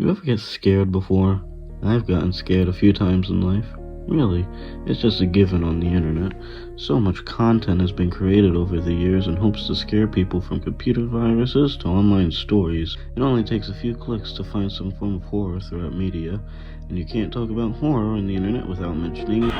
You ever get scared before? I've gotten scared a few times in life. Really, it's just a given on the internet. So much content has been created over the years in hopes to scare people, from computer viruses to online stories. It only takes a few clicks to find some form of horror throughout media, and you can't talk about horror on the internet without mentioning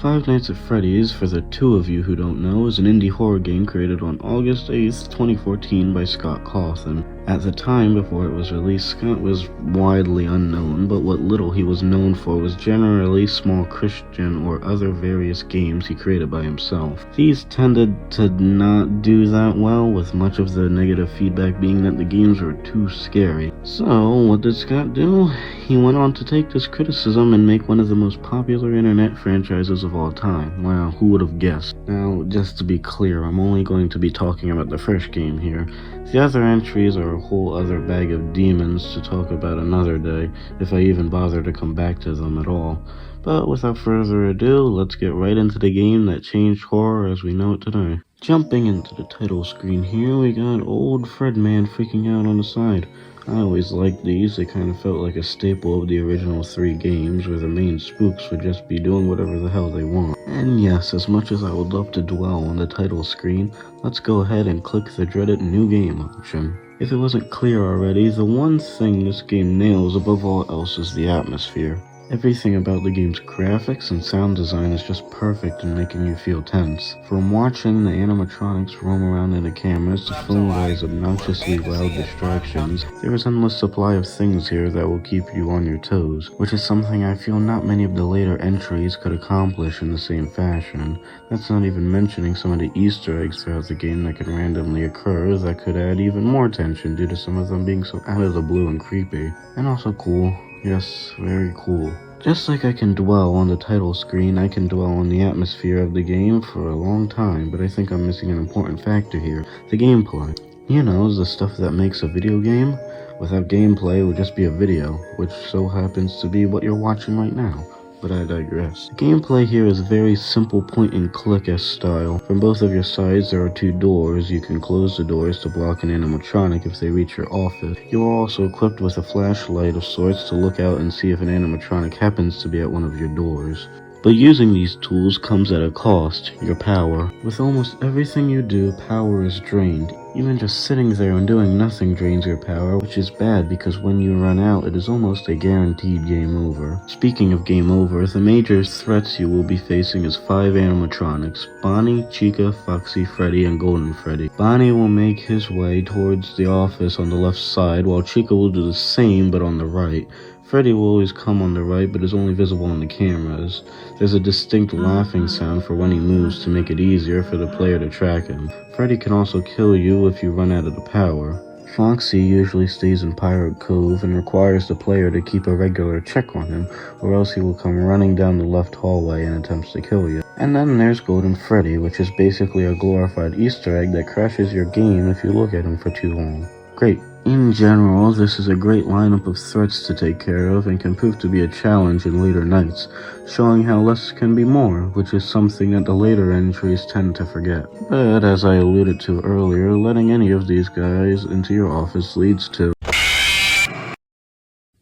Five Nights at Freddy's, for the two of you who don't know, is an indie horror game created on August 8th, 2014 by Scott Cawthon. At the time before it was released, Scott was widely unknown, but what little he was known for was generally small Christian or other various games he created by himself. These tended to not do that well, with much of the negative feedback being that the games were too scary. So, what did Scott do? He went on to take this criticism and make one of the most popular internet franchises of all time. Wow, who would have guessed? Now, just to be clear, I'm only going to be talking about the first game here. The other entries are a whole other bag of demons to talk about another day, if I even bother to come back to them at all. But without further ado, let's get right into the game that changed horror as we know it today. Jumping into the title screen here, we got old Fred man freaking out on the side. I always liked these. They kind of felt like a staple of the original 3 games, where the main spooks would just be doing whatever the hell they want. And yes, as much as I would love to dwell on the title screen, let's go ahead and click the dreaded New Game option. If it wasn't clear already, the one thing this game nails above all else is the atmosphere. Everything about the game's graphics and sound design is just perfect in making you feel tense. From watching the animatronics roam around in the cameras to filmed by his obnoxiously loud distractions, there is endless supply of things here that will keep you on your toes, which is something I feel not many of the later entries could accomplish in the same fashion. That's not even mentioning some of the Easter eggs throughout the game that can randomly occur that could add even more tension due to some of them being so out of the blue and creepy. And also cool. Yes, very cool. Just like I can dwell on the title screen, I can dwell on the atmosphere of the game for a long time, but I think I'm missing an important factor here: the gameplay. You know, the stuff that makes a video game. Without gameplay, it would just be a video, which so happens to be what you're watching right now. But I digress. The gameplay here is very simple point-and-click-esque style. From both of your sides there are 2 doors. You can close the doors to block an animatronic if they reach your office. You are also equipped with a flashlight of sorts to look out and see if an animatronic happens to be at one of your doors. But using these tools comes at a cost: your power. With almost everything you do, power is drained. Even just sitting there and doing nothing drains your power, which is bad because when you run out, it is almost a guaranteed game over. Speaking of game over, the major threats you will be facing is 5 animatronics: Bonnie, Chica, Foxy, Freddy, and Golden Freddy. Bonnie will make his way towards the office on the left side, while Chica will do the same but on the right. Freddy will always come on the right, but is only visible on the cameras. There's a distinct laughing sound for when he moves to make it easier for the player to track him. Freddy can also kill you if you run out of the power. Foxy usually stays in Pirate Cove and requires the player to keep a regular check on him, or else he will come running down the left hallway and attempts to kill you. And then there's Golden Freddy, which is basically a glorified Easter egg that crashes your game if you look at him for too long. Great. In general, this is a great lineup of threats to take care of and can prove to be a challenge in later nights, showing how less can be more, which is something that the later entries tend to forget. But as I alluded to earlier, letting any of these guys into your office leads to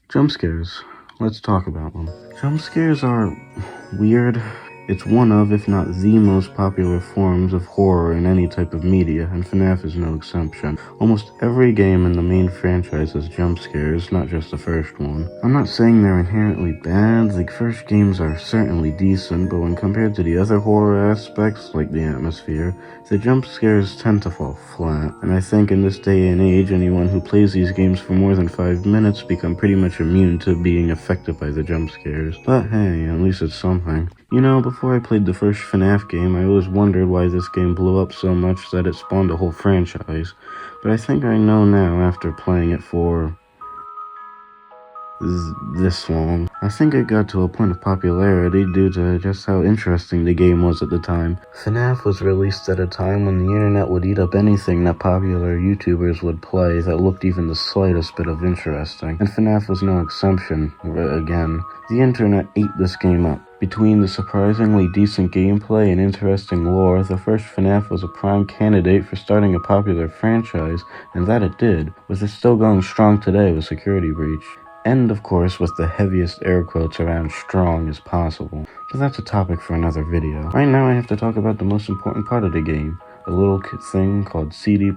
Jumpscares. Let's talk about them. Jumpscares are weird. It's one of, if not the most popular forms of horror in any type of media, and FNAF is no exception. Almost every game in the main franchise has jump scares, not just the first one. I'm not saying they're inherently bad. The first games are certainly decent, but when compared to the other horror aspects, like the atmosphere, the jump scares tend to fall flat. And I think in this day and age, anyone who plays these games for more than 5 minutes become pretty much immune to being affected by the jump scares. But hey, at least it's something. You know, before I played the first FNAF game, I always wondered why this game blew up so much that it spawned a whole franchise. But I think I know now after playing it for this long. I think it got to a point of popularity due to just how interesting the game was at the time. FNAF was released at a time when the internet would eat up anything that popular YouTubers would play that looked even the slightest bit of interesting, and FNAF was no exception. Again, the internet ate this game up. Between the surprisingly decent gameplay and interesting lore, the first FNAF was a prime candidate for starting a popular franchise, and that it did, with it still going strong today with Security Breach. And of course with the heaviest air quotes around strong as possible. But that's a topic for another video. Right now I have to talk about the most important part of the game, a little thing called CD+.